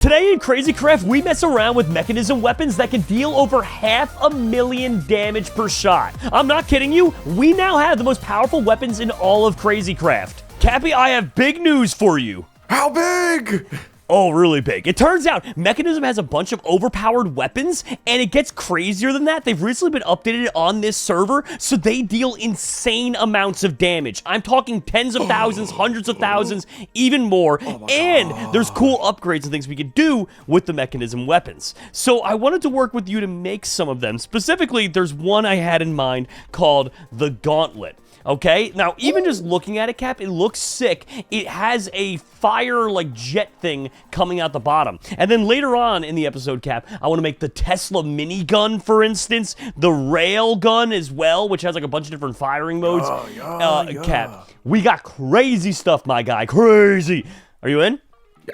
Today in Crazy Craft, we mess around with mechanism weapons that can deal over 500,000 damage per shot. I'm not kidding you, we now have the most powerful weapons in all of Crazy Craft. Cappy, I have big news for you. How big? Oh, really big. It turns out Mechanism has a bunch of overpowered weapons, and it gets crazier than that. They've recently been updated on this server, so they deal insane amounts of damage. I'm talking tens of thousands, hundreds of thousands, even more. And there's cool upgrades and things we can do with the Mechanism weapons. So I wanted to work with you to make some of them. Specifically, there's one I had in mind called the Gauntlet. Okay, now even just looking at it, Cap, it looks sick. It has a fire, like, jet thing coming out the bottom. And then later on in the episode, Cap, I want to make the Tesla minigun, for instance, the Railgun as well, which has, like, a bunch of different firing modes. Cap, we got crazy stuff, my guy, crazy. Are you in?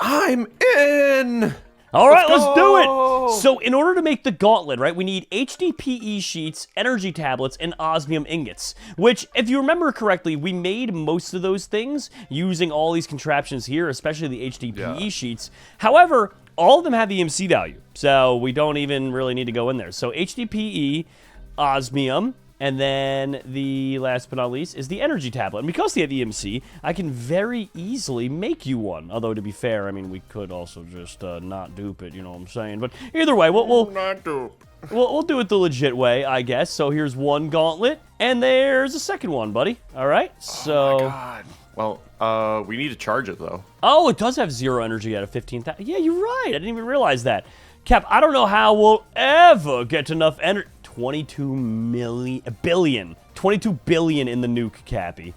I'm in! All right, let's do it. So in order to make the Gauntlet, right, we need HDPE sheets, energy tablets, and osmium ingots, which, if you remember correctly, we made most of those things using all these contraptions here, especially the HDPE sheets. However, all of them have EMC value, so we don't even really need to go in there. So HDPE, osmium, and then the last but not least is the energy tablet. And because they have EMC, I can very easily make you one. Although, to be fair, I mean, we could also just not dupe it, you know what I'm saying? But either way, we'll Not dupe. we'll do it the legit way, I guess. So here's one gauntlet, and there's a second one, buddy. All right, so... Oh, my God. Well, we need to charge it, though. Oh, it does have 0 energy out of 15,000. Yeah, you're right. I didn't even realize that. Cap, I don't know how we'll ever get enough energy. 22 billion in the nuke, Cappy.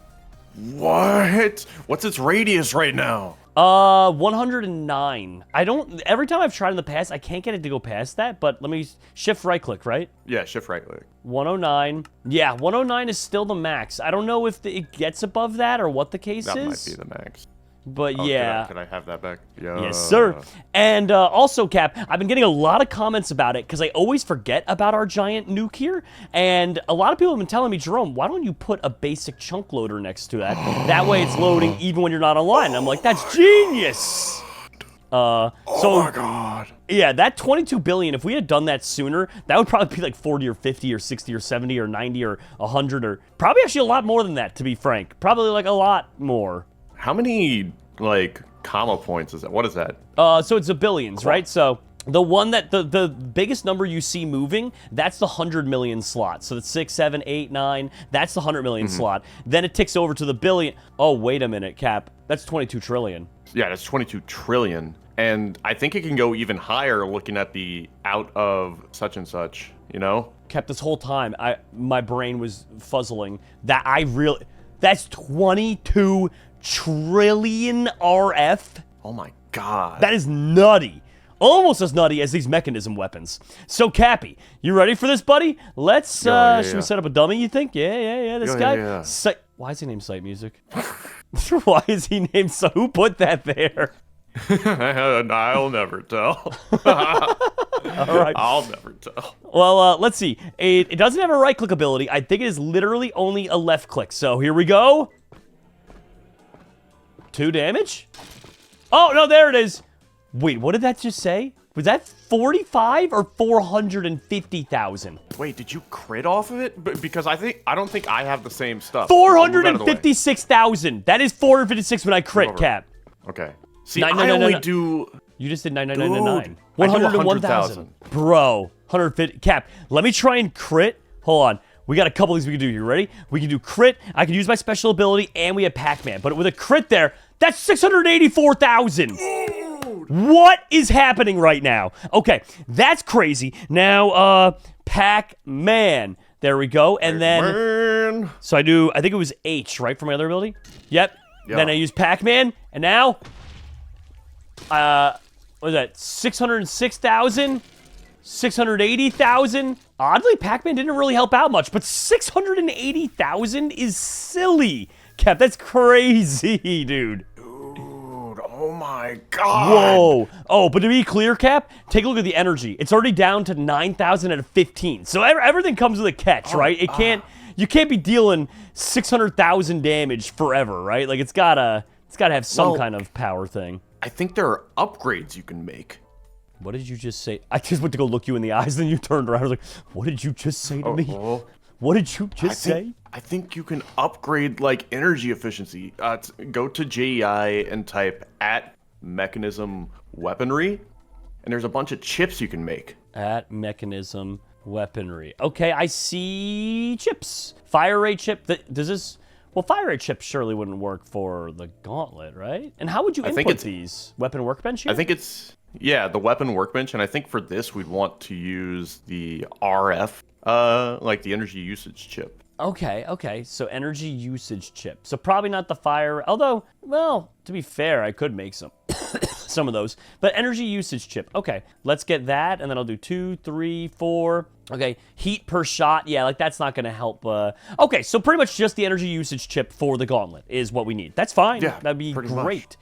What? What's its radius right now? 109. Every time I've tried in the past, I can't get it to go past that, but let me shift right click, right? Yeah, shift right click. 109. Yeah, 109 is still the max. I don't know if it gets above that or what the case is. That might be the max. But yeah. Could I have that back? Yeah. Yes, sir. And also, Cap, I've been getting a lot of comments about it because I always forget about our giant nuke here. And a lot of people have been telling me, Jerome, why don't you put a basic chunk loader next to that? That way it's loading even when you're not online. And I'm like, that's genius. Oh my God. Yeah, that 22 billion, if we had done that sooner, that would probably be like 40 or 50 or 60 or 70 or 90 or 100 or probably actually a lot more than that, to be frank. Probably like a lot more. How many, like, comma points is that? What is that? So it's a billions, right? So the one that, the biggest number you see moving, that's the 100 million slot. So the 6, 7, 8, 9, that's the 100 million slot. Then it ticks over to the billion. Oh, wait a minute, Cap. That's 22 trillion. Yeah, that's 22 trillion. And I think it can go even higher looking at the out of such and such, you know? Cap, this whole time, my brain was fuzzling. That's 22 trillion RF. Oh my God. That is nutty. Almost as nutty as these mechanism weapons. So, Cappy, you ready for this, buddy? Let's, should we set up a dummy, you think? Yeah, this guy. Yeah. Why is he named Sight Music? Why is he named Sight? Who put that there? I'll never tell. All right. I'll never tell. Well, let's see. It doesn't have a right-click ability. I think it is literally only a left-click. So, here we go. 2 damage? Oh, no, there it is. Wait, what did that just say? Was that 45 or 450,000? Wait, did you crit off of it? Because I don't think I have the same stuff. 456,000. That is 456 when I crit, Cap. Okay. See, I only do... You just did 9999. 101,000. Bro, 150. Cap, let me try and crit. Hold on. We got a couple of these we can do. You ready? We can do crit. I can use my special ability, and we have Pac-Man. But with a crit there, that's 684,000. What is happening right now? Okay, that's crazy. Now, Pac-Man. There we go. And then, so I think it was H, right, for my other ability? Yep. Yeah. Then I use Pac-Man, and now, what is that? 606,000? 680,000? Oddly, Pac-Man didn't really help out much, but 680,000 is silly. Cap, that's crazy, dude. Oh my God. Whoa. Oh, but to be clear, Cap, take a look at the energy. It's already down to 9,000 out of 15. So everything comes with a catch, right? You can't be dealing 600,000 damage forever, right? Like it's gotta have some kind of power thing. I think there are upgrades you can make. What did you just say? I just went to go look you in the eyes, then you turned around. I was like, what did you just say to me? What did you just say? I think you can upgrade, like, energy efficiency. Go to JEI and type @mechanism weaponry, and there's a bunch of chips you can make. @mechanism weaponry. Okay, I see chips. Fire rate chip. Does this... Well, fire rate chip surely wouldn't work for the gauntlet, right? And how would you input these? Weapon workbench here? I think it's... Yeah, the weapon workbench, and I think for this we'd want to use the RF, like the energy usage chip. Okay, so energy usage chip. So probably not the fire, although, well, to be fair, I could make some of those. But energy usage chip, okay. Let's get that, and then I'll do 2, 3, 4. Okay, heat per shot, yeah, like that's not gonna help. Okay, so pretty much just the energy usage chip for the gauntlet is what we need. That's fine, yeah, that'd be great.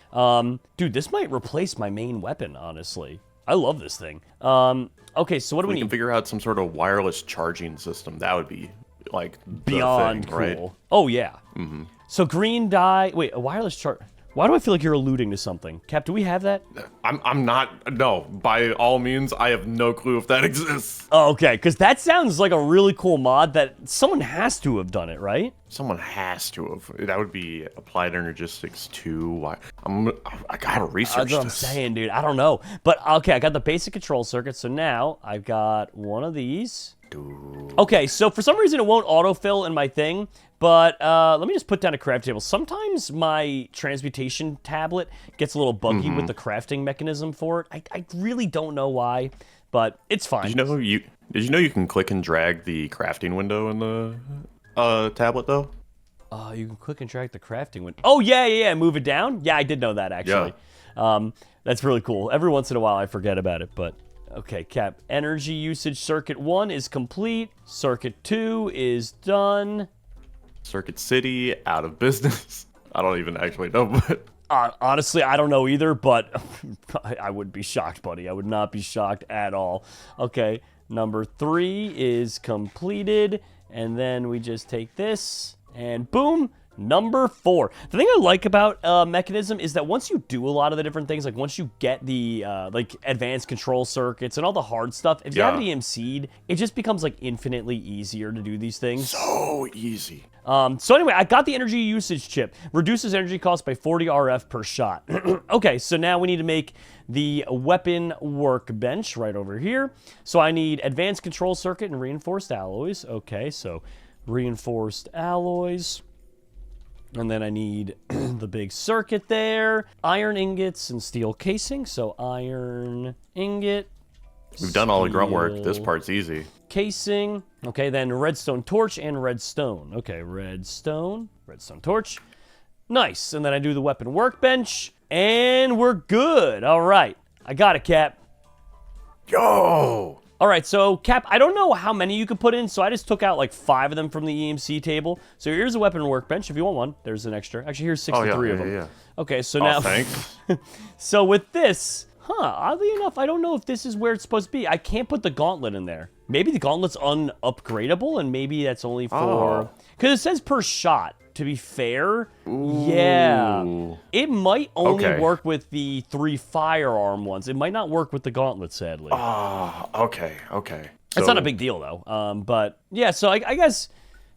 Dude, this might replace my main weapon, honestly. I love this thing. Okay, so what do we need? We can figure out some sort of wireless charging system. That would be, like, beyond thing, cool. Right? Oh, yeah. Mm-hmm. So green dye... Wait, a wireless charge... Why do I feel like you're alluding to something? Cap, do we have that? I'm not... No, by all means, I have no clue if that exists. Oh, okay, because that sounds like a really cool mod that someone has to have done it, right? Someone has to have. That would be Applied Energistics 2. Why? I gotta research That's what I'm saying, dude. I don't know. But, okay, I got the basic control circuit, so now I've got one of these. Dude. Okay, so for some reason it won't autofill in my thing, but let me just put down a craft table. Sometimes my transmutation tablet gets a little buggy with the crafting mechanism for it. I really don't know why, but it's fine. Did you know you can click and drag the crafting window in the tablet though? You can click and drag the crafting window. Oh yeah, move it down. Yeah, I did know that actually. Yeah. That's really cool. Every once in a while I forget about it, but. Okay, Cap. Energy usage circuit 1 is complete. Circuit 2 is done. Circuit City, out of business. I don't even actually know, but... Honestly, I don't know either, but I would be shocked, buddy. I would not be shocked at all. Okay, number 3 is completed. And then we just take this, and boom, number 4. The thing I like about Mechanism is that once you do a lot of the different things, like once you get the like advanced control circuits and all the hard stuff, if you have it EMC'd, it just becomes like infinitely easier to do these things. So easy. So anyway, I got the energy usage chip. Reduces energy cost by 40 RF per shot. Okay, so now we need to make the weapon workbench right over here. So I need advanced control circuit and reinforced alloys. Okay, so reinforced alloys. And then I need the big circuit there. Iron ingots and steel casing. So iron ingot. We've done all the grunt work. This part's easy. Casing. Okay, then redstone torch and redstone. Okay, redstone torch. Nice. And then I do the weapon workbench. And we're good. All right. I got it, Cap. Yo! All right, so, Cap, I don't know how many you could put in, so I just took out, like, 5 of them from the EMC table. So here's a weapon workbench. If you want one, there's an extra. Actually, here's 63 of them. Yeah. Okay, so now... thanks. So with this, oddly enough, I don't know if this is where it's supposed to be. I can't put the gauntlet in there. Maybe the gauntlet's unupgradable, and maybe that's only for... Because it says per shot. To be fair, yeah, it might only work with the 3 firearm ones. It might not work with the gauntlet, sadly. Okay. It's not a big deal, though. But, yeah, so I guess,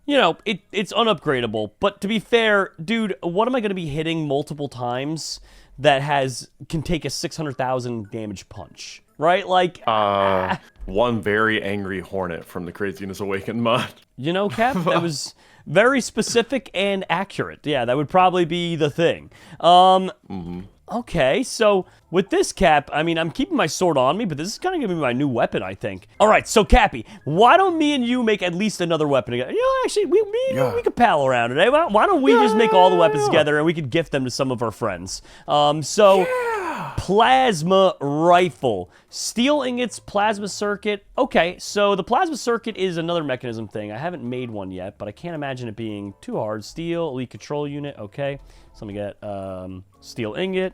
you know, it's unupgradable. But to be fair, dude, what am I going to be hitting multiple times that can take a 600,000 damage punch? Right? Like... One very angry hornet from the Craziness Awakened mod. You know, Cap, that was... very specific and accurate. Yeah, that would probably be the thing. Okay, so with this, Cap, I mean, I'm keeping my sword on me, but this is kind of going to be my new weapon, I think. All right, so, Cappy, why don't me and you make at least another weapon together? You know, actually, we could pal around today. Why don't we just make all the weapons together, and we could gift them to some of our friends? Plasma rifle. Steel ingots, plasma circuit. Okay, so the plasma circuit is another mechanism thing. I haven't made one yet, but I can't imagine it being too hard. Steel, elite control unit. Okay, so let me get steel ingot.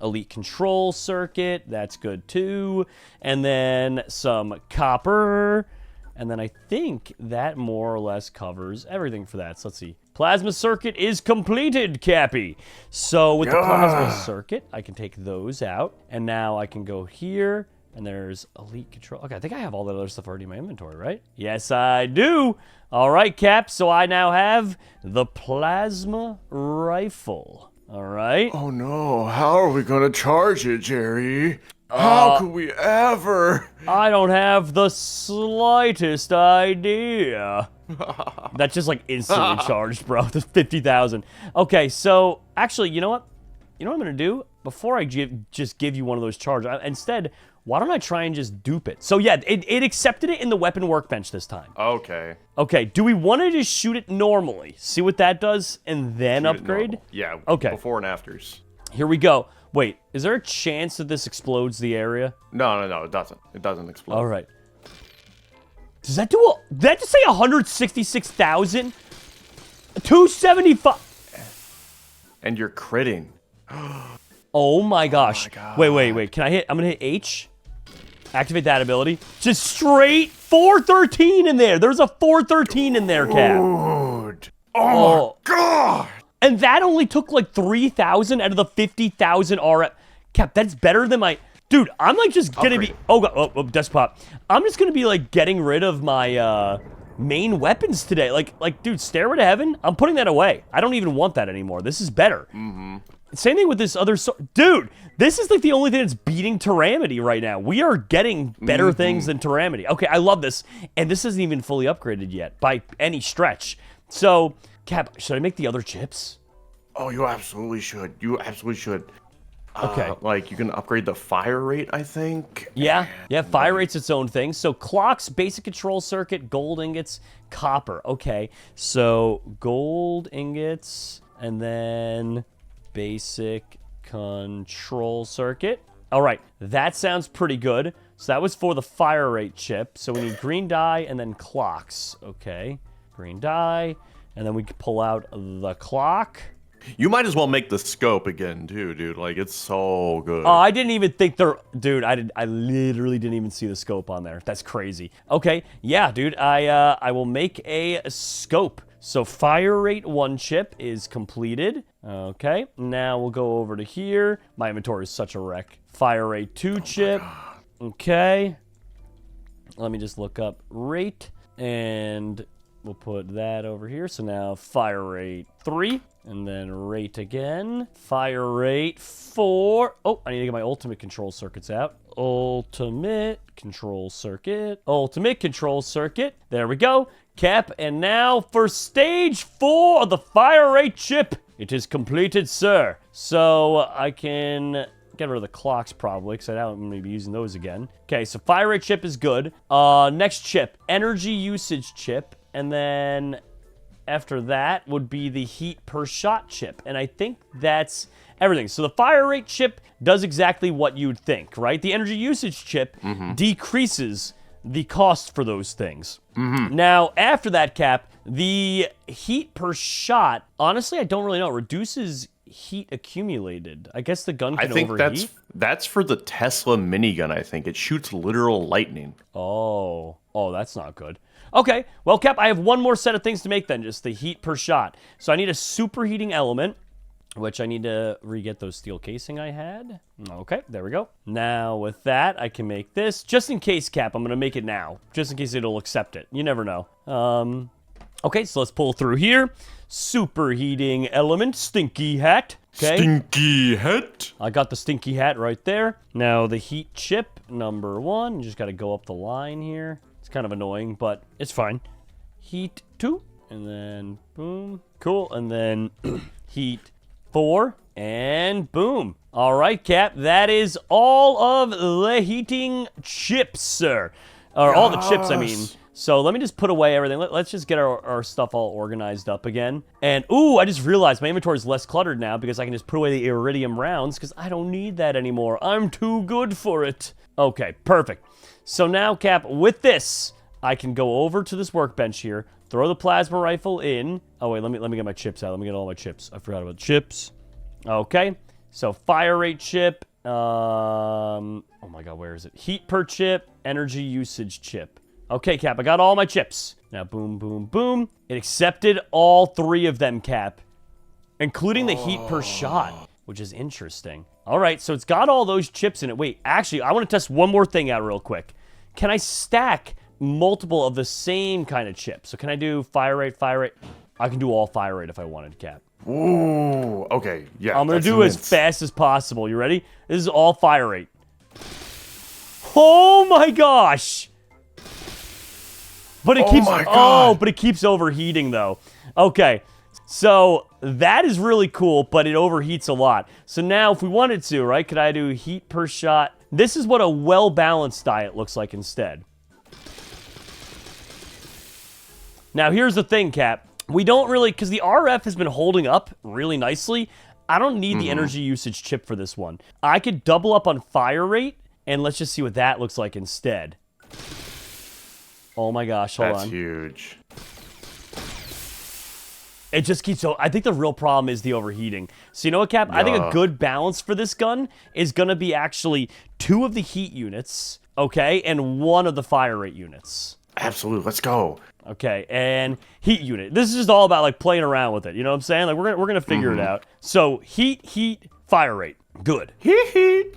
Elite control circuit. That's good, too. And then some copper. And then I think that more or less covers everything for that. So let's see. Plasma circuit is completed, Cappy. So with the plasma circuit, I can take those out. And now I can go here. And there's elite control. Okay, I think I have all that other stuff already in my inventory, right? Yes, I do. All right, Cap. So I now have the plasma rifle. All right. Oh no, how are we gonna charge it, Jerry? How could we ever? I don't have the slightest idea. That's just like instantly charged, bro. The 50,000. Okay, so actually, you know what? You know what I'm gonna do? Before I just give you one of those charges, instead, why don't I try and just dupe it? So yeah, it accepted it in the weapon workbench this time. Okay. Okay, do we want to just shoot it normally? See what that does, and then upgrade? Yeah, okay. Before and afters. Here we go. Wait, is there a chance that this explodes the area? No, it doesn't. It doesn't explode. All right. Does that do did that just say 166,000? 275. And you're critting. Oh my gosh. Oh my God. Wait. Can I hit? I'm gonna hit H. Activate that ability. Just straight 413 in there. There's a 413 in there, Cap. Dude. Oh my God. And that only took like 3,000 out of the 50,000 RF. Cap, that's better than my... Dude, I'm like just gonna be... Oh, God. Oh, desktop. I'm just gonna be like getting rid of my main weapons today. Like, dude, Stairway to Heaven, I'm putting that away. I don't even want that anymore. This is better. Mm-hmm. Same thing with this other... Dude, this is like the only thing that's beating Tyranity right now. We are getting better things than Tyranity. Okay, I love this. And this isn't even fully upgraded yet by any stretch. So... Cap, should I make the other chips? Oh, you absolutely should. You absolutely should. Okay. Like, you can upgrade the fire rate, I think. Yeah, fire rate's its own thing. So clocks, basic control circuit, gold ingots, copper. Okay, so gold ingots, and then basic control circuit. All right, that sounds pretty good. So that was for the fire rate chip. So we need green dye and then clocks. Okay, green dye. And then we can pull out the clock. You might as well make the scope again, too, dude. Like, it's so good. Oh, I didn't even think there... Dude, I literally didn't even see the scope on there. That's crazy. Okay, yeah, dude, I will make a scope. So fire rate 1 chip is completed. Okay, now we'll go over to here. My inventory is such a wreck. Fire rate 2 chip. Okay. Let me just look up rate. And... we'll put that over here. So now fire rate 3 and then rate again. Fire rate 4. Oh, I need to get my ultimate control circuits out. Ultimate control circuit. Ultimate control circuit. There we go. Cap. And now for stage 4 of the fire rate chip. It is completed, sir. So I can get rid of the clocks probably because I'm going to be using those again. Okay, so fire rate chip is good. Next chip, energy usage chip. And then after that would be the heat per shot chip. And I think that's everything. So the fire rate chip does exactly what you'd think, right? The energy usage chip decreases the cost for those things. Now, after that, Cap, the heat per shot, honestly, I don't really know. It reduces heat accumulated. I guess the gun can overheat. I think that's for the Tesla minigun, I think. It shoots literal lightning. Oh, that's not good. Okay, well, Cap, I have one more set of things to make then, just the heat per shot. So I need a superheating element, which I need to re-get those steel casing I had. Okay, there we go. Now, with that, I can make this. Just in case, Cap, I'm going to make it now. Just in case it'll accept it. You never know. Okay, so let's pull through here. Superheating element, stinky hat. Okay. Stinky hat. I got the stinky hat right there. Now, the heat chip, number 1. You just got to go up the line here. Kind of annoying, but it's fine. Heat 2, and then boom. Cool, and then heat 4, and boom. All right, Cap, that is all of the heating chips, sir. Or all the chips, I mean. So let me just put away everything. Let's just get our stuff all organized up again. And, ooh, I just realized my inventory is less cluttered now because I can just put away the iridium rounds because I don't need that anymore. I'm too good for it. Okay, perfect. So now, Cap, with this, I can go over to this workbench here, throw the plasma rifle in. Oh, wait, let me get my chips out. Let me get all my chips. I forgot about chips. Okay, so fire rate chip. Oh, my God, where is it? Heat per chip, energy usage chip. Okay, Cap, I got all my chips. Now, boom, boom, boom. It accepted all 3 of them, Cap, including the heat per shot, which is interesting. All right, so it's got all those chips in it. Wait, actually, I want to test one more thing out real quick. Can I stack multiple of the same kind of chips? So can I do fire rate, fire rate? I can do all fire rate if I wanted, Cap. Ooh, okay, yeah. I'm going to do as fast as possible. You ready? This is all fire rate. Oh my gosh! But it keeps, but it keeps overheating though. Okay, so that is really cool, but it overheats a lot. So now if we wanted to, right, could I do heat per shot? This is what a well-balanced diet looks like instead. Now here's the thing, Cap. We don't really, because the RF has been holding up really nicely. I don't need the energy usage chip for this one. I could double up on fire rate, and let's just see what that looks like instead. Oh my gosh, hold on. That's huge. It just keeps, so I think the real problem is the overheating. So you know what, Cap? I think a good balance for this gun is going to be actually 2 of the heat units, okay, and 1 of the fire rate units. Absolutely, let's go. Okay, and heat unit. This is just all about like playing around with it. You know what I'm saying? Like we're gonna figure it out. So heat, fire rate. Good. Heat.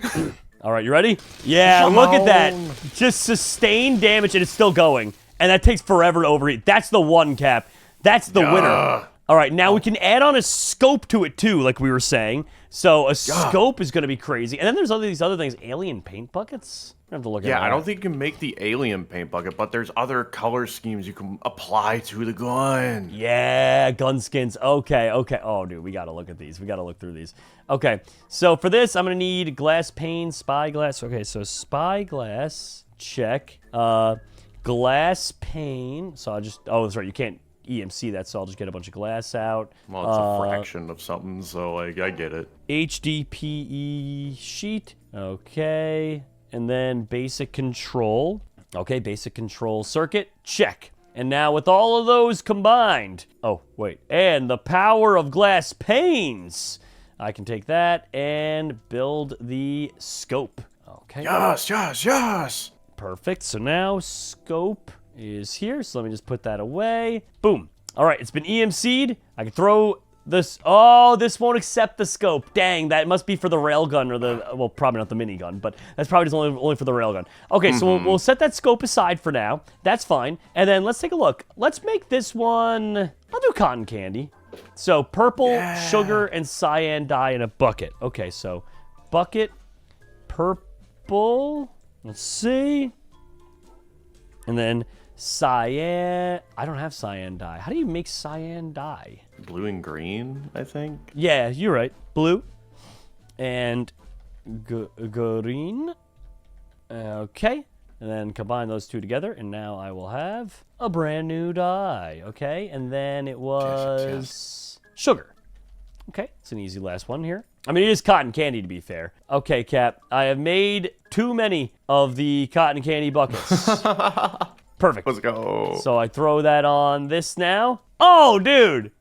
All right, you ready? Yeah, look at that. Just sustained damage and it's still going. And that takes forever to overheat. That's the one, Cap. That's the winner. All right, now we can add on a scope to it too, like we were saying. So a scope is going to be crazy. And then there's these other things. Alien paint buckets? I have to look at that. I don't think you can make the alien paint bucket, but there's other color schemes you can apply to the gun. Yeah, gun skins. Okay. Oh, dude, we got to look at these. We got to look through these. Okay, so for this, I'm going to need glass pane, spyglass. Okay, so spyglass, check. Glass pane. So I'll just, oh, that's right, you can't EMC that, so I'll just get a bunch of glass out. Well, it's a fraction of something, so like I get it. HDPE sheet. Okay. And then basic control. Okay, basic control circuit. Check. And now with all of those combined. Oh, wait. And the power of glass panes. I can take that and build the scope. Okay. Yes. Perfect. So now scope is here. So let me just put that away. Boom. All right, it's been EMC'd. I can throw this. Oh, this won't accept the scope. Dang, that must be for the railgun or the, well, probably not the minigun, but that's probably just only for the railgun. Okay, so we'll set that scope aside for now. That's fine. And then let's take a look. Let's make this one, I'll do cotton candy. So purple, sugar, and cyan dye in a bucket. Okay, so bucket, purple, let's see. And then cyan. I don't have cyan dye. How do you make cyan dye? Blue and green, I think. Yeah, you're right. Blue and green. Okay. And then combine those two together, and now I will have a brand new dye. Okay, and then it was sugar. Okay, it's an easy last one here. I mean, it is cotton candy, to be fair. Okay, Cap, I have made too many of the cotton candy buckets. Perfect. Let's go. So I throw that on this now. Oh, dude.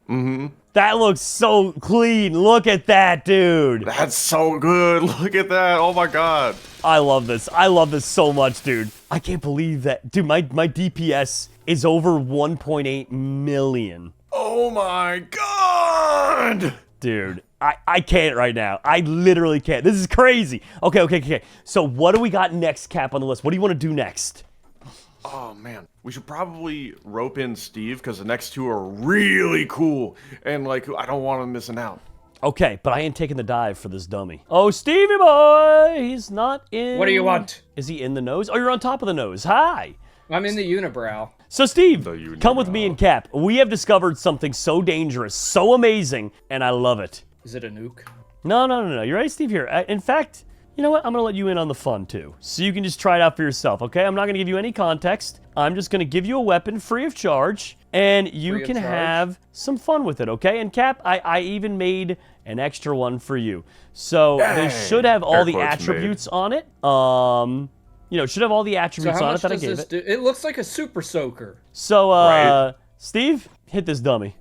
That looks so clean. Look at that, dude. That's so good. Look at that. Oh, my God. I love this. I love this so much, dude. I can't believe that. Dude, my DPS is over 1.8 million. Oh, my God. Dude, I can't right now. I literally can't. This is crazy. Okay. So what do we got next, Cap, on the list? What do you want to do next? Oh, man. We should probably rope in Steve, because the next two are really cool. And, like, I don't want him missing out. Okay, but I ain't taking the dive for this dummy. Oh, Stevie boy! He's not in... What do you want? Is he in the nose? Oh, you're on top of the nose. Hi! I'm in the unibrow. So, Steve, come with me and Cap. We have discovered something so dangerous, so amazing, and I love it. Is it a nuke? No. You ready, Steve? Here. In fact... You know what? I'm going to let you in on the fun, too. So you can just try it out for yourself, okay? I'm not going to give you any context. I'm just going to give you a weapon free of charge, and you can have some fun with it, okay? And Cap, I even made an extra one for you. So they should have all the attributes on it. You know, it should have all the attributes on it that I gave it. It looks like a super soaker. So, Steve, hit this dummy.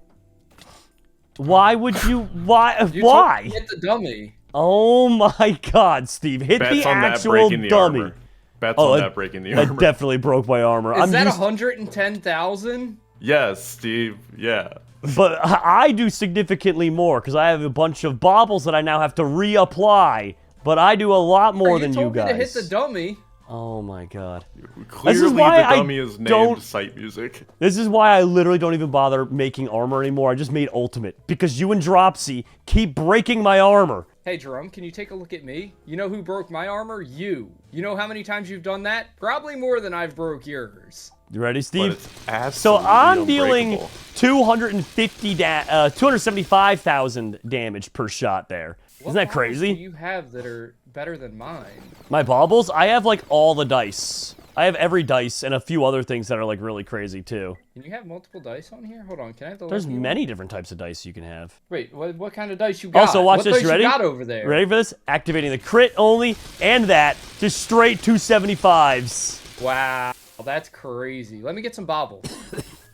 Why would you... Why? Hit the dummy. Oh my God, Steve. Hit the actual dummy. Bets on that breaking the armor. That definitely broke my armor. Is that 110,000? Yes, Steve. Yeah. But I do significantly more because I have a bunch of baubles that I now have to reapply. But I do a lot more than you guys. You told me to hit the dummy. Oh my god. Clearly, this is why the dummy is named Sight Music. This is why I literally don't even bother making armor anymore. I just made ultimate. Because you and Dropsy keep breaking my armor. Hey, Jerome, can you take a look at me? You know who broke my armor? You. You know how many times you've done that? Probably more than I've broke yours. You ready, Steve? So I'm dealing 275,000 damage per shot there. Isn't that crazy? What do you have that are better than mine? My baubles? I have like all the dice. I have every dice and a few other things that are like really crazy too. Can you have multiple dice on here? Hold on, can I have the There's many different types of dice you can have. Wait, what kind of dice you got? Also, watch this. What You ready? You got over there? Ready for this? Activating the crit only and that. Just straight 275s. Wow, that's crazy. Let me get some baubles.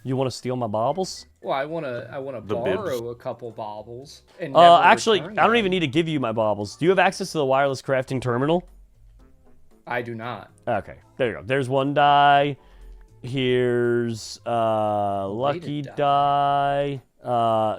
You want to steal my baubles? Well, I wanna borrow a couple baubles. And actually, I don't even need to give you my baubles. Do you have access to the wireless crafting terminal? I do not. Okay, there you go. There's one die. Here's lucky die.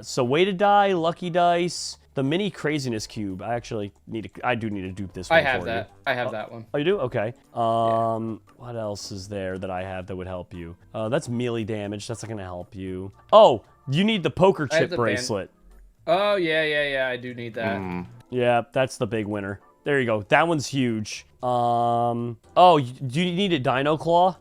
So weighted die, lucky dice, the mini craziness cube. I actually need to. I do need to dupe this one. I have that. I have that one. Oh, you do? Okay. What else is there that I have that would help you? That's melee damage. That's not gonna help you. Oh, you need the poker chip bracelet. Oh yeah. I do need that. Yeah, that's the big winner. There you go. That one's huge. Oh, do you need a dino claw?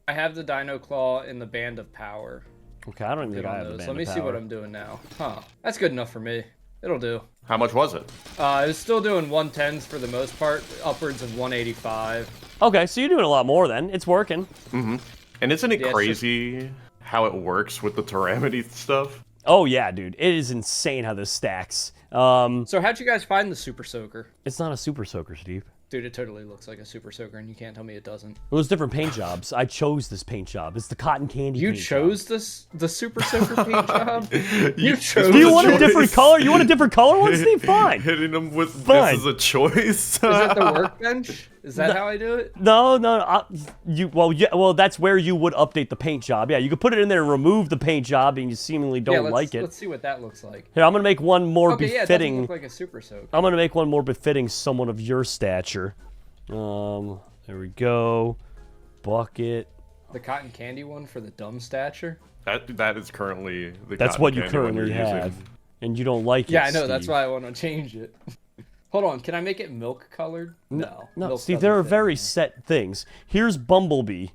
I have the dino claw in the band of power. Okay, I don't even think I have the band of power. Let me see what I'm doing now. Huh. That's good enough for me. It'll do. How much was it? It was still doing 110s for the most part, upwards of 185. Okay, so you're doing a lot more then. It's working. Mm-hmm. And isn't it crazy how it works with the Tyranity stuff? Oh yeah, dude. It is insane how this stacks. So how'd you guys find the Super Soaker? It's not a Super Soaker, Steve. Dude, it totally looks like a Super Soaker, and you can't tell me it doesn't. It was different paint jobs. I chose this paint job. It's the cotton candy You paint chose job. the Super Soaker paint job? You chose Do you want a different color? You want a different color one, Steve? Fine. Hitting them with Fine. this is a choice. Is it the workbench? Is that how I do it? No. Well, that's where you would update the paint job. Yeah, you could put it in there and remove the paint job, and you seemingly don't like it. Let's see what that looks like. Here, I'm gonna make one more befitting. Yeah, it doesn't look like a Super Soaker. I'm gonna make one more befitting someone of your stature. There we go. Bucket. The cotton candy one for the dumb stature? That is currently the That's cotton what you candy one currently you're have. using. And you don't like it, Yeah, I know. Steve. That's why I want to change it. Hold on. Can I make it milk colored? No. No, Steve, there are very set things. Here's Bumblebee.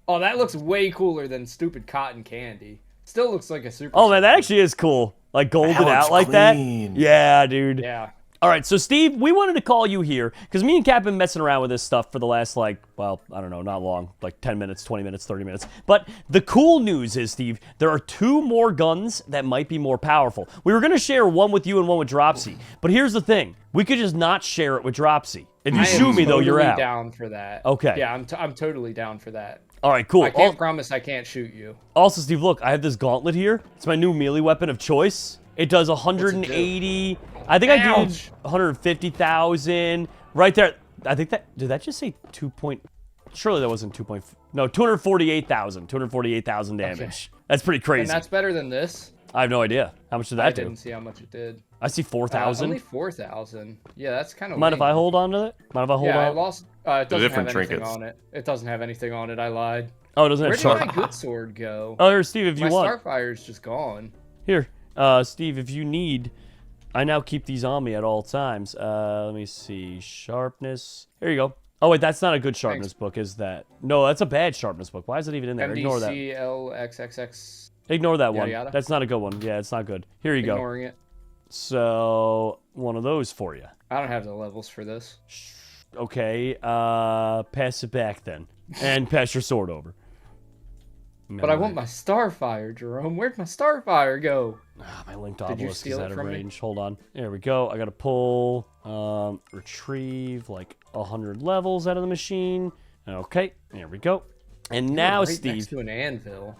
Oh, that looks way cooler than stupid cotton candy. Still looks like a Super Oh, man, that actually is cool. Like golden out like clean. that. Yeah, dude. Yeah. All right, so Steve, we wanted to call you here because me and Cap have been messing around with this stuff for the last, like, well, I don't know, not long, like 10 minutes, 20 minutes, 30 minutes. But the cool news is, Steve, there are 2 more guns that might be more powerful. We were going to share one with you and one with Dropsy, but here's the thing. We could just not share it with Dropsy. If you shoot me, though, you're out. I'm down for that. Okay. Yeah, I'm totally down for that. All right, cool. I can't promise I can't shoot you. Also, Steve, look, I have this gauntlet here. It's my new melee weapon of choice. It does 180. I think I did 150,000 right there. I think that did that just say 2 point? Surely that wasn't 2 point. No, 248,000. 248,000 damage. Okay. That's pretty crazy. And that's better than this. I have no idea. How much did that do? I didn't see how much it did. I see 4,000. Only 4,000. Yeah, that's kind of. Mind if I hold on to it? Mind if I hold on? Yeah, I lost. It doesn't have anything trinkets. on it. It doesn't have anything on it. I lied. Oh, it doesn't have Where did my good sword go? Oh, here, Steve, if you want. My Starfire's just gone. Here, Steve, if you need. I now keep these on me at all times. Let me see. Sharpness. Here you go. Oh, wait, that's not a good sharpness book, is that? No, that's a bad sharpness book. Why is it even in there? Ignore that. MDCLXXX. Ignore that one. Yada. That's not a good one. Yeah, it's not good. Here you go. Ignoring it. So, one of those for you. I don't have the levels for this. Okay, pass it back then. And pass your sword over. But I want my Starfire, Jerome. Where'd my Starfire go? My linked obelisk is out of range. Hold on. There we go. I gotta pull, retrieve like 100 levels out of the machine. Okay, there we go. And now, right Steve. Next to an anvil.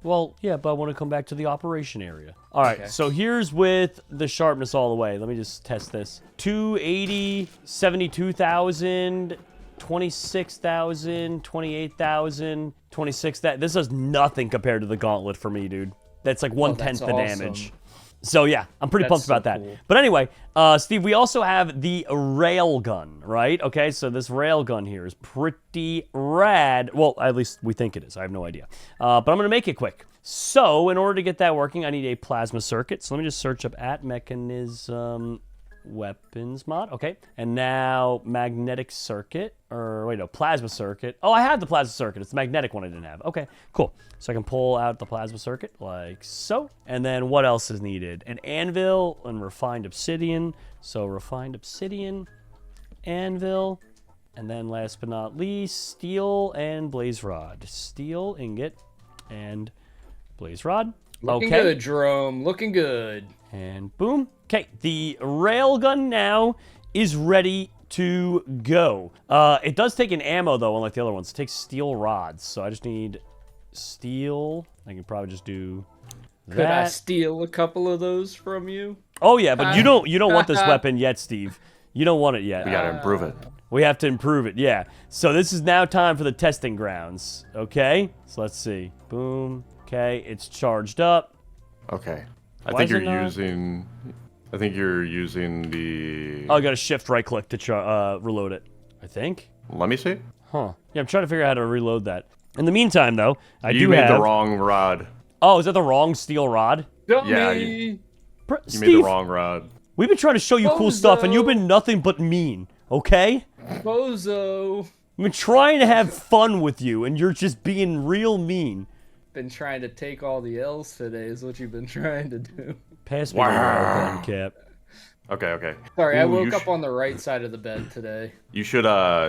Well, yeah, but I want to come back to the operation area. All right, so here's with the sharpness all the way. Let me just test this. 280, 72,000, 26,000, 28,000, 26,000. This is nothing compared to the gauntlet for me, dude. That's like 1/10 the damage. So yeah, I'm pretty pumped about that. Cool. But anyway, Steve, we also have the railgun, right? Okay, so this railgun here is pretty rad. Well, at least we think it is. I have no idea. But I'm going to make it quick. So in order to get that working, I need a plasma circuit. So let me just search up at mechanism weapons mod. Okay, and now magnetic circuit, or wait, no, plasma circuit. Oh, I have the plasma circuit. It's the magnetic one I didn't have. Okay, cool. So I can pull out the plasma circuit like so. And then what else is needed? An anvil and refined obsidian. So refined obsidian, anvil, and then last but not least, steel and blaze rod. Steel ingot and blaze rod. Looking good, Jerome. Looking good. And boom. Okay, the railgun now is ready to go. It does take an ammo, though, unlike the other ones. It takes steel rods, so I just need steel. I can probably just do that. Could I steal a couple of those from you? Oh, yeah, but you don't want this weapon yet, Steve. You don't want it yet. We gotta improve it. We have to improve it, yeah. So this is now time for the testing grounds, okay? So let's see. Boom. Okay, it's charged up. Okay. I think you're using the... Oh, I got a shift right click to reload it, I think. Let me see. Huh. Yeah, I'm trying to figure out how to reload that. In the meantime, though, You made the wrong rod. Oh, is that the wrong steel rod? Yeah, you made the wrong rod. We've been trying to show you cool stuff, and you've been nothing but mean, okay? Bozo. I've been trying to have fun with you, and you're just being real mean. Been trying to take all the L's today is what you've been trying to do. Pass me the railgun, Cap. Okay. Sorry, I woke up on the right side of the bed today. You should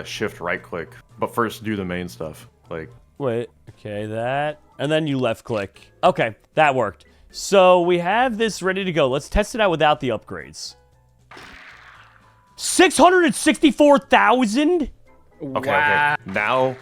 shift right click, but first do the main stuff. Like, wait, okay, that, and then you left click. Okay, that worked. So we have this ready to go. Let's test it out without the upgrades. 664,000? Okay. Now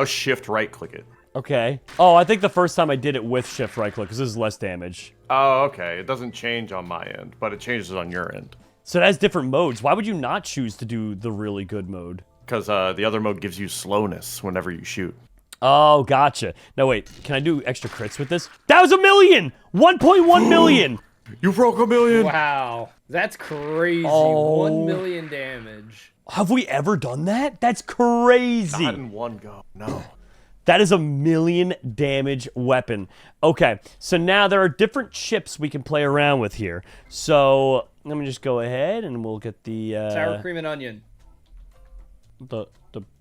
shift right click it. Okay. Oh, I think the first time I did it with shift right click because this is less damage. Oh, okay. It doesn't change on my end, but it changes on your end. So it has different modes. Why would you not choose to do the really good mode? Because the other mode gives you slowness whenever you shoot. Oh, gotcha. No, wait. Can I do extra crits with this? That was 1 million! 1.1 million! You broke 1 million! Wow. That's crazy. Oh. 1 million damage. Have we ever done that? That's crazy. Not in one go. No. That is 1 million damage weapon. Okay, so now there are different chips we can play around with here. So let me just go ahead and we'll get the sour cream and onion.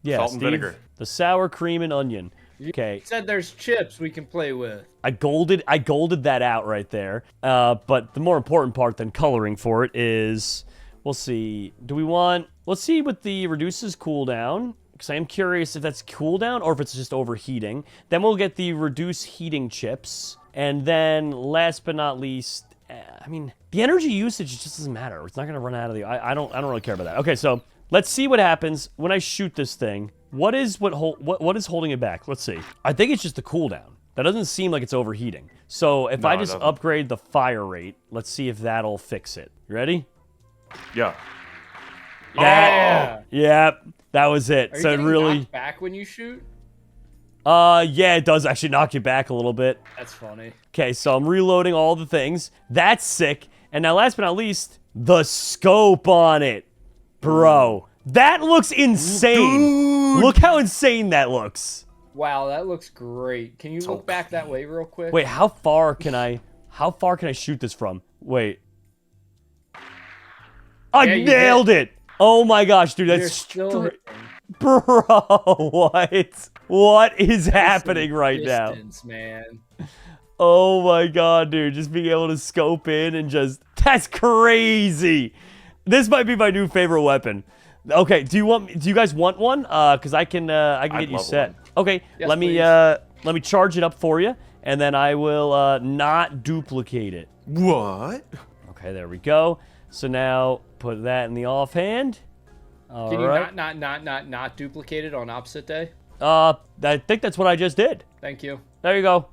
Yeah, salt and Steve, vinegar. The sour cream and onion. Okay. You said there's chips we can play with. I golded that out right there. But the more important part than coloring for it is, we'll see. Let's see what the reduces cooldown. Because I am curious if that's cooldown or if it's just overheating. Then we'll get the reduce heating chips. And then last but not least, I mean, the energy usage just doesn't matter. It's not going to run out of the... I don't really care about that. Okay, so let's see what happens when I shoot this thing. What is holding it back? Let's see. I think it's just the cooldown. That doesn't seem like it's overheating. So if I just upgrade the fire rate, let's see if that'll fix it. You ready? Yeah. Yeah. Oh. Yep. That was it. Are so you it really knocked back when you shoot? Yeah, it does actually knock you back a little bit. That's funny. Okay, so I'm reloading all the things. That's sick. And now last but not least, the scope on it. Bro, that looks insane. Dude. Look how insane that looks. Wow, that looks great. Can you look back that way real quick? Wait, how far can I shoot this from? Wait. I nailed it. Oh my gosh, dude, that's straight. Bro, what is happening right now? Man. Oh my god, dude, just being able to scope in and that's crazy. This might be my new favorite weapon. Okay, do you guys want one? Cuz I can get you set. One. Okay, yes, let me charge it up for you and then I will not duplicate it. What? Okay, there we go. So now put that in the offhand. Can you not duplicate it on opposite day? I think that's what I just did. Thank you. There you go.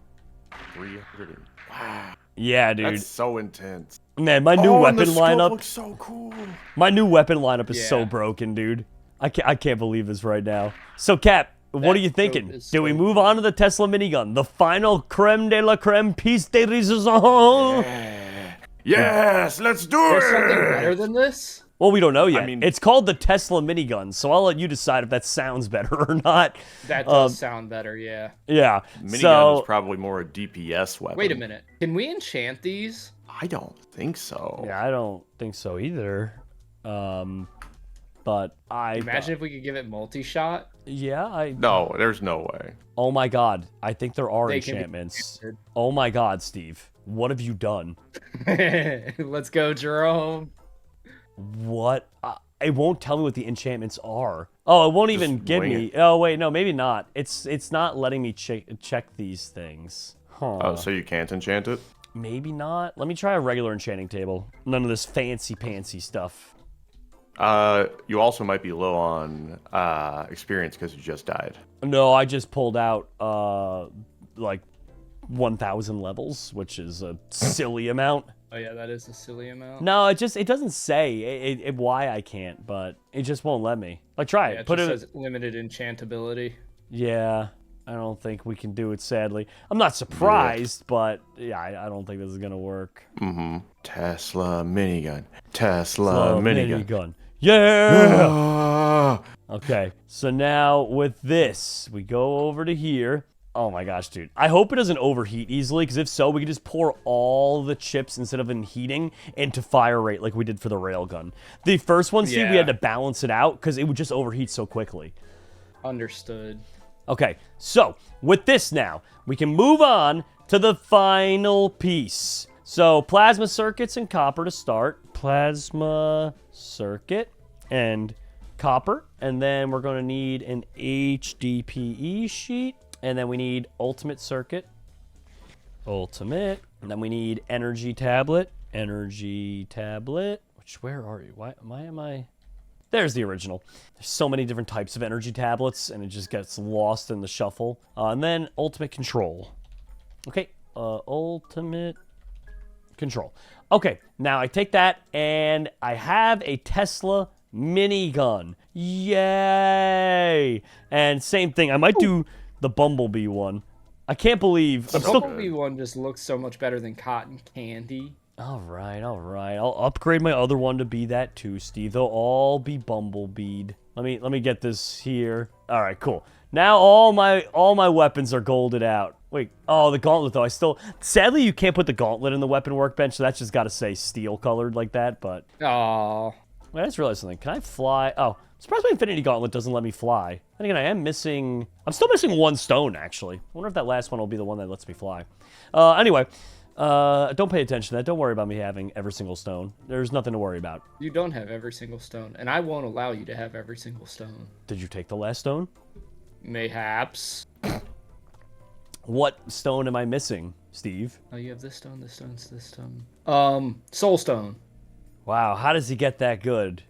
300. Wow. Yeah, dude. That's so intense. Man, my new weapon lineup looks so cool. My new weapon lineup is so broken, dude. I can't believe this right now. So, Cap, what are you thinking? Do we move on to the Tesla minigun? The final creme de la creme piece de resistance? Yes, let's do There's it! something better than this? Well, we don't know yet. I mean- It's called the Tesla minigun, so I'll let you decide if that sounds better or not. That does sound better, yeah. Yeah. Minigun So, is probably more a DPS weapon. Wait a minute. Can we enchant these? I don't think so. yeah, I don't think so either. But I Imagine if we could give it multi-shot. yeah, No, there's no way. Oh my god, I think there are They can be enchantments. enchanted. Oh my god, Steve. What have you done? Let's go, Jerome. What? It won't tell me what the enchantments are. Oh, it won't even give wing me. Oh wait, no, maybe not. It's not letting me check these things. Huh. Oh, so you can't enchant it? Maybe not. Let me try a regular enchanting table. None of this fancy pantsy stuff. You also might be low on experience because you just died. No, I just pulled out like 1,000 levels, which is a silly amount. Oh yeah, that is a silly amount. No, it doesn't say why I can't, but it just won't let me. Like, try Yeah, it. it Put just it. says limited enchantability. Yeah, I don't think we can do it. Sadly, I'm not surprised, but yeah, I don't think this is gonna work. Tesla minigun. Tesla minigun. Yeah. Okay, so now with this, we go over to here. Oh my gosh, dude. I hope it doesn't overheat easily, because if so, we can just pour all the chips instead of in heating into fire rate like we did for the railgun. The first one, Steve, we had to balance it out because it would just overheat so quickly. Understood. Okay, so with this now, we can move on to the final piece. So plasma circuits and copper to start. Plasma circuit and copper. And then we're going to need an HDPE sheet. And then we need ultimate circuit. Ultimate. And then we need energy tablet. Energy tablet. Which, where are you? Why am I... There's the original. There's so many different types of energy tablets, and it just gets lost in the shuffle. And then ultimate control. Okay, ultimate control. Okay, now I take that, and I have a Tesla minigun. Yay! And same thing, I might do the Bumblebee one. I can't believe... The Bumblebee one just looks so much better than cotton candy. All right. I'll upgrade my other one to be that too, Steve. They'll all be Bumblebeed. Let me get this here. All right, cool. Now all my weapons are golded out. Wait, oh, the gauntlet though. Sadly, you can't put the gauntlet in the weapon workbench, so that's just got to say steel colored like that. But Aww. wait, I just realized something. Can I fly? Oh, I'm surprised my Infinity Gauntlet doesn't let me fly. And again, I'm still missing one stone actually. I wonder if that last one will be the one that lets me fly. Anyway. Don't pay attention to that. Don't worry about me having every single stone. There's nothing to worry about. You don't have every single stone, and I won't allow you to have every single stone. Did you take the last stone? Mayhaps. What stone am I missing, Steve? Oh, you have this stone, this stone, this stone. Soul stone. Wow, how does he get that good?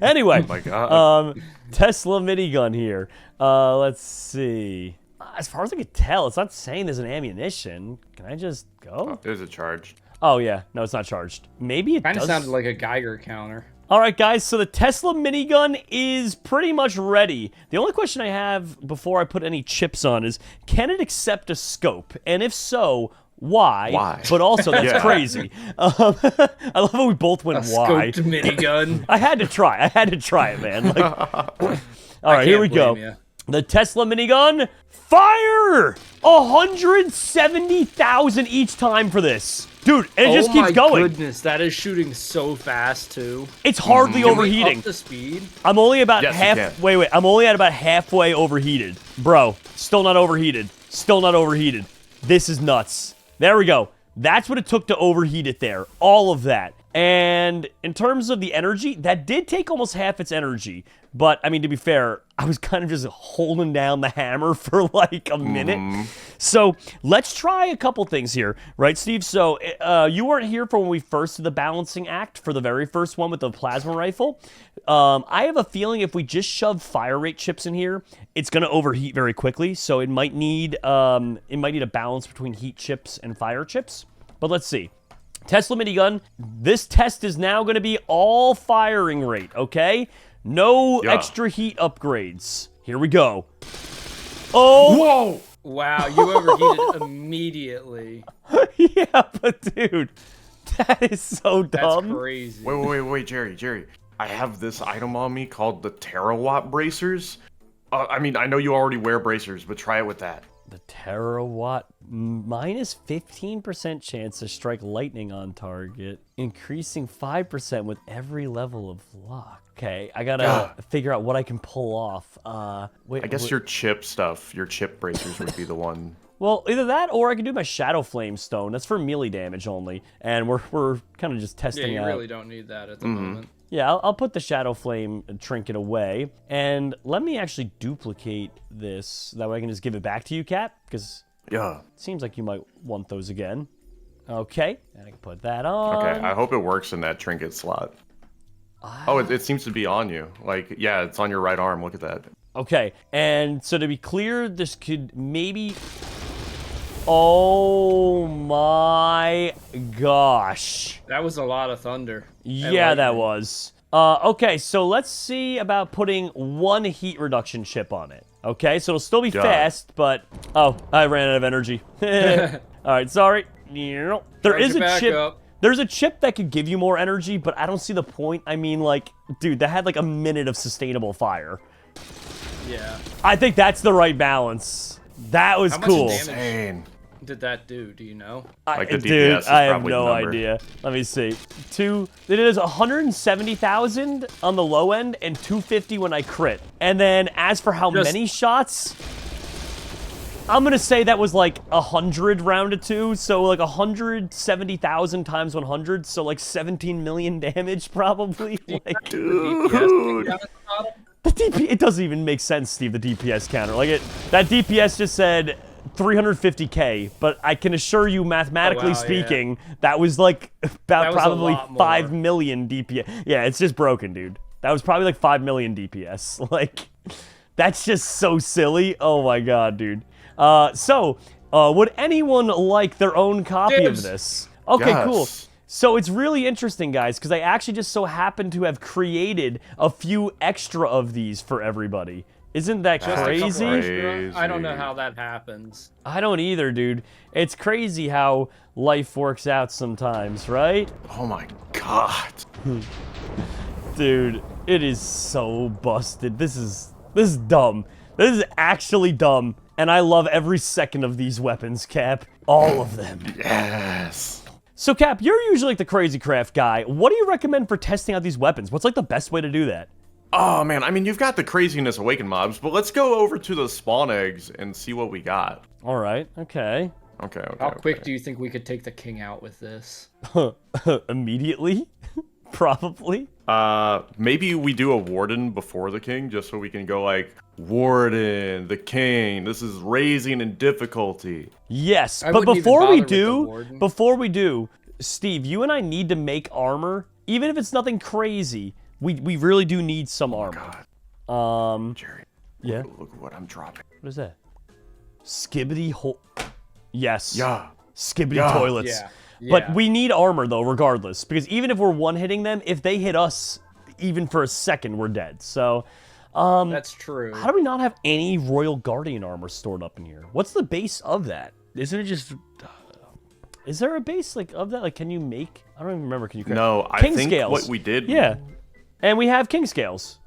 Anyway, Oh my god. Tesla minigun here. Let's see. As far as I can tell, it's not saying there's an ammunition. Can I just go? There's a charge. Oh, yeah. No, it's not charged. Maybe it Kind of does. sounded like a Geiger counter. All right, guys, so the Tesla minigun is pretty much ready. The only question I have before I put any chips on is, can it accept a scope? And if so, why? Why? But also, that's Yeah. crazy. I love how we both went, why? Scoped minigun. I had to try it, man. Like, all right, here we go. Ya. The Tesla minigun, fire! 170,000 each time for this. Dude, and it just keeps going. Oh my goodness, that is shooting so fast too. It's hardly Can we overheating. up the speed? I'm only about Yes, you half. can. Wait. I'm only at about halfway overheated, bro. Still not overheated. Still not overheated. This is nuts. There we go. That's what it took to overheat it there. All of that. And in terms of the energy, that did take almost half its energy. But, I mean, to be fair, I was kind of just holding down the hammer for like a minute. So, let's try a couple things here. Right, Steve? So, you weren't here for when we first did the balancing act for the very first one with the plasma rifle. I have a feeling if we just shove fire rate chips in here, it's going to overheat very quickly. So, it might need a balance between heat chips and fire chips. But let's see. Tesla minigun, this test is now going to be all firing rate, okay? No Yeah. extra heat upgrades. Here we go. Oh! Whoa! Wow, you overheated immediately. Yeah, but dude, that is so That's dumb. crazy. Wait, Jerry. I have this item on me called the terawatt bracers. I mean, I know you already wear bracers, but try it with that. The terawatt minus 15% chance to strike lightning on target, increasing 5% with every level of luck. Okay, I gotta figure out what I can pull off. Wait, I guess your chip stuff, your chip bracers would be the one. Well, either that or I can do my Shadow Flame Stone. That's for melee damage only, and we're kind of just Yeah, testing you out. really don't need that at the moment. Yeah, I'll put the Shadow Flame trinket away, and let me actually duplicate this. That way I can just give it back to you, Cap, because Yeah. it seems like you might want those again. Okay, and I can put that on. Okay, I hope it works in that trinket slot. Oh, it seems to be on you. Like, yeah, it's on your right arm. Look at that. Okay, and so to be clear, this could maybe... Oh my gosh. That was a lot of thunder. Yeah, that was. Okay, so let's see about putting one heat reduction chip on it. Okay, so it'll still be fast, but... Oh, I ran out of energy. Alright, sorry. There is a chip... There's a chip that could give you more energy, but I don't see the point. I mean, like, dude, that had like a minute of sustainable fire. Yeah. I think that's the right balance. That was cool. How much damage Insane. did that do? Do you know? Like the DPS Dude, is I have probably no the number. idea. Let me see. It is 170,000 on the low end and 250 when I crit. And then as for how many shots, I'm gonna say that was like 100 rounded to, so like 170,000 times 100, so like 17 million damage probably. Like, Dude. the DP, it doesn't even make sense, Steve, the DPS counter. Like that DPS just said 350k, but I can assure you, mathematically speaking, that was like about probably 5 million DPS. Yeah, it's just broken, dude. That was probably like 5 million DPS. Like, that's just so silly. Oh my god, dude. Would anyone like their own copy of this? Okay, cool. So it's really interesting, guys, because I actually just so happen to have created a few extra of these for everybody. Isn't that crazy? I don't know how that happens. I don't either, dude. It's crazy how life works out sometimes, right? Oh my god. Dude, it is so busted. This is dumb. This is actually dumb. And I love every second of these weapons, Cap. All of them. Yes. So, Cap, you're usually like the crazy craft guy. What do you recommend for testing out these weapons? What's like the best way to do that? Oh man, I mean, you've got the craziness awakened mobs, but let's go over to the spawn eggs and see what we got. All right. Okay. Okay. How quick do you think we could take the king out with this? Immediately? Probably. Maybe we do a warden before the king, just so we can go like, warden, the king, this is raising in difficulty. Yes, I but wouldn't even before we bother with the do, Steve, you and I need to make armor, even if it's nothing crazy. We really do need some armor. God. Jerry. Yeah. Look at what I'm dropping. What is that? Skibbity hole. Yes. Yeah. Skibbity toilets. Yeah. But we need armor though, regardless, because even if we're one-hitting them, if they hit us, even for a second, we're dead. So, That's true. how do we not have any Royal Guardian armor stored up in here? What's the base of that? Isn't it just? Is there a base like of that? Like, can you make? I don't even remember. Can you? No, I King think scales. what we did. Yeah, and we have King scales.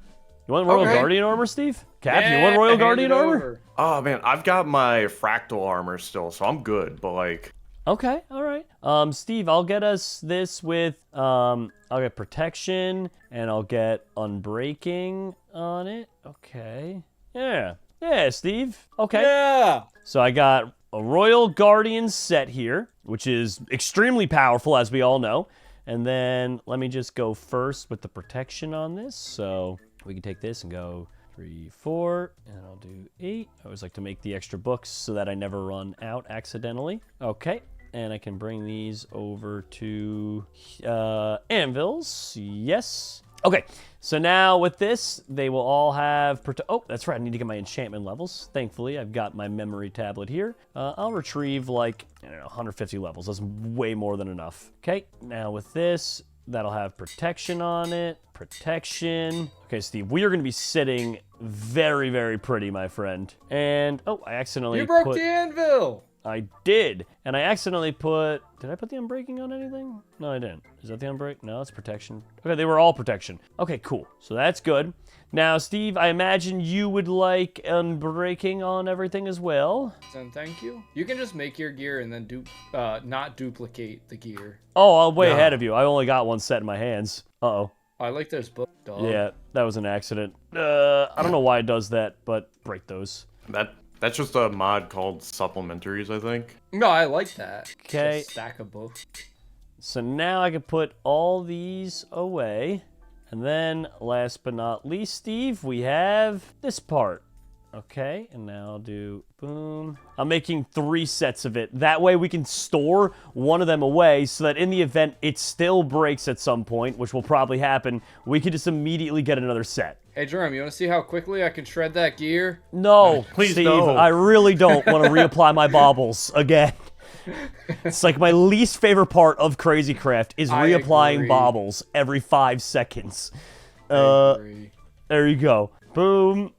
You want Royal Guardian armor, Steve? Cap, you want Royal Guardian armor? Oh man, I've got my fractal armor still, so I'm good. But like, Okay, all right. Steve, I'll get us this with I'll get protection and I'll get unbreaking on it. Okay. Yeah, Steve. Okay. Yeah. So I got a Royal Guardian set here, which is extremely powerful, as we all know. And then let me just go first with the protection on this. So we can take this and go 3, 4, and I'll do 8. I always like to make the extra books so that I never run out accidentally. Okay, and I can bring these over to anvils. Yes. Okay, so now with this, they will all have... Oh, that's right, I need to get my enchantment levels. Thankfully, I've got my memory tablet here. I'll retrieve, like, I don't know, 150 levels. That's way more than enough. Okay, now with this, That'll have protection on it. Protection. Okay, Steve, we are going to be sitting very, very pretty, my friend. And, oh, I accidentally You broke the anvil! I did. And I accidentally put... Did I put the unbreaking on anything? No, I didn't. Is that the unbreak? No, it's protection. Okay, they were all protection. Okay, cool. So that's good. Now, Steve, I imagine you would like unbreaking on everything as well. Then thank you. You can just make your gear and then not duplicate the gear. Oh, I'm way ahead of you. I only got one set in my hands. Uh-oh. I like those books, dog. Yeah, that was an accident. I don't know why it does that, but break those. That's just a mod called supplementaries, I think. No, I like that. Okay. Just stack of books. So now I can put all these away. And then, last but not least, Steve, we have this part. Okay, and now I'll do boom. I'm making 3 sets of it. That way we can store one of them away so that in the event it still breaks at some point, which will probably happen, we can just immediately get another set. Hey, Jerome, you want to see how quickly I can shred that gear? No, Please, Steve, no. I really don't want to reapply my baubles again. It's like my least favorite part of Crazy Craft is I reapplying agree. baubles every 5 seconds. I agree. There you go. Boom.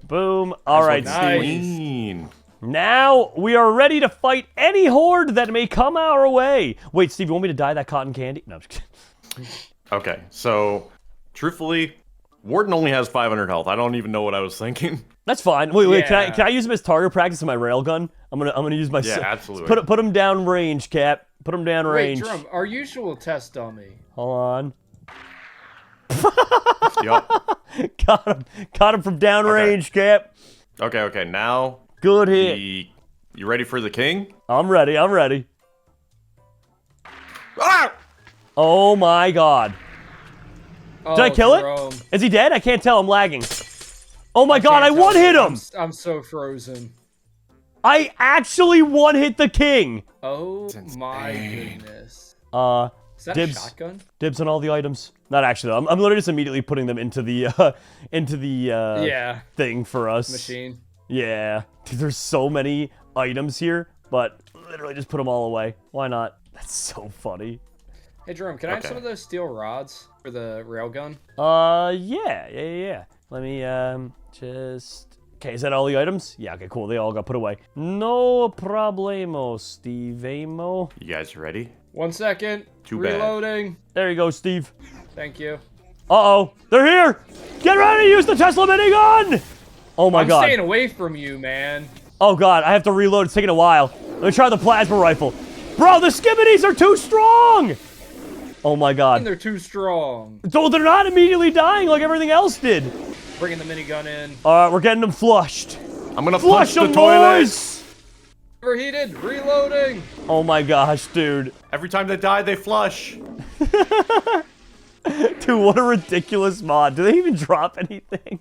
Boom. All right, Nice. Steve. Clean. Now we are ready to fight any horde that may come our way. Wait, Steve, you want me to dye that cotton candy? No, I'm just kidding. Okay, so truthfully, Warden only has 500 health. I don't even know what I was thinking. That's fine. Wait, Yeah. can I use him as target practice in my railgun? I'm gonna use my Yeah, absolutely. Put him down range, Cap. Put him down Wait, range. Jerome, our usual test dummy. Hold on. Yup. Got him from down range, Cap. Okay. Now, Good hit. you ready for the king? I'm ready. Ah! Oh my god. Oh, Did I kill Jerome. it? Is he dead? I can't tell. I'm lagging. Oh my god, I Can't tell. one-hit him! I'm so frozen. I actually one-hit the king! Oh Since my pain. goodness. Is that dibs. a shotgun? Dibs on all the items. Not actually, though. I'm literally just immediately putting them into the, Yeah. thing for us. Machine. Yeah. Dude, there's so many items here, but literally just put them all away. Why not? That's so funny. Hey, Jerome, can I have Okay. some of those steel rods for the railgun? Yeah. Let me, just... Okay, is that all the items? Yeah, okay, cool. They all got put away. No problemo, Steve-amo. You guys ready? 1 second. Too bad. Reloading. There you go, Steve. Thank you. Uh-oh. They're here! Get ready to use the Tesla minigun! Oh my I'm god. staying away from you, man. Oh god, I have to reload. It's taking a while. Let me try the plasma rifle. Bro, the skibbities are too strong! Oh my And god. they're too strong. So they're not immediately dying like everything else did. Bringing the minigun in. Alright, we're getting them flushed. I'm gonna Flush flush the them, toilet. boys! Overheated. Reloading. Oh my gosh, dude. Every time they die, they flush. Dude, what a ridiculous mod. Do they even drop anything?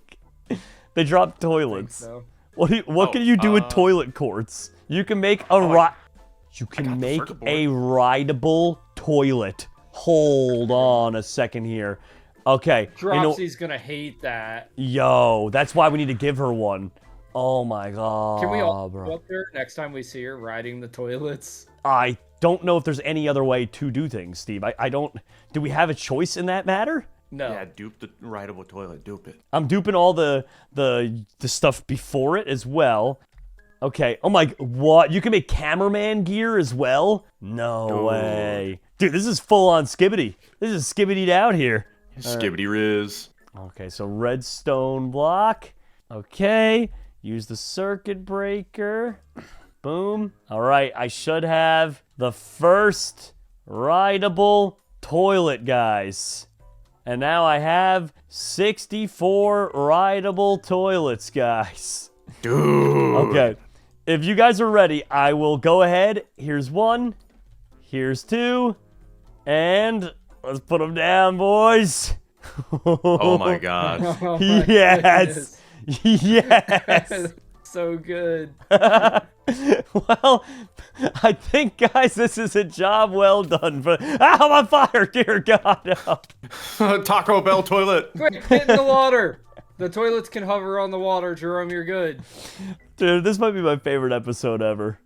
They drop toilets. So. What can you do with toilet quartz? You can make you can make circuit a rideable toilet. Hold on a second here. Okay. Dropsy's gonna hate that. Yo, that's why we need to give her one. Oh my god. Can we all bro. go up there next time we see her riding the toilets? I don't know if there's any other way to do things, Steve. I don't. Do we have a choice in that matter? No. Yeah, dupe the rideable toilet. Dupe it. I'm duping all the stuff before it as well. Okay. Oh my. What? You can make cameraman gear as well? No way. Dude, this is full on skibbity. This is skibbity'd out here. Skibbity Riz. Okay, so redstone block. Okay. Use the circuit breaker. Boom. All right, I should have the first rideable toilet, guys. And now I have 64 rideable toilets, guys. Dude. Okay. If you guys are ready, I will go ahead. Here's 1. Here's 2. And let's put them down, boys. Oh my god. Oh my Yes. Yes. goodness. So good. Well, I think, guys, this is a job well done. But I'm on fire, dear God. No. Taco Bell toilet. Quick, get in the water. The toilets can hover on the water, Jerome. You're good. Dude, this might be my favorite episode ever.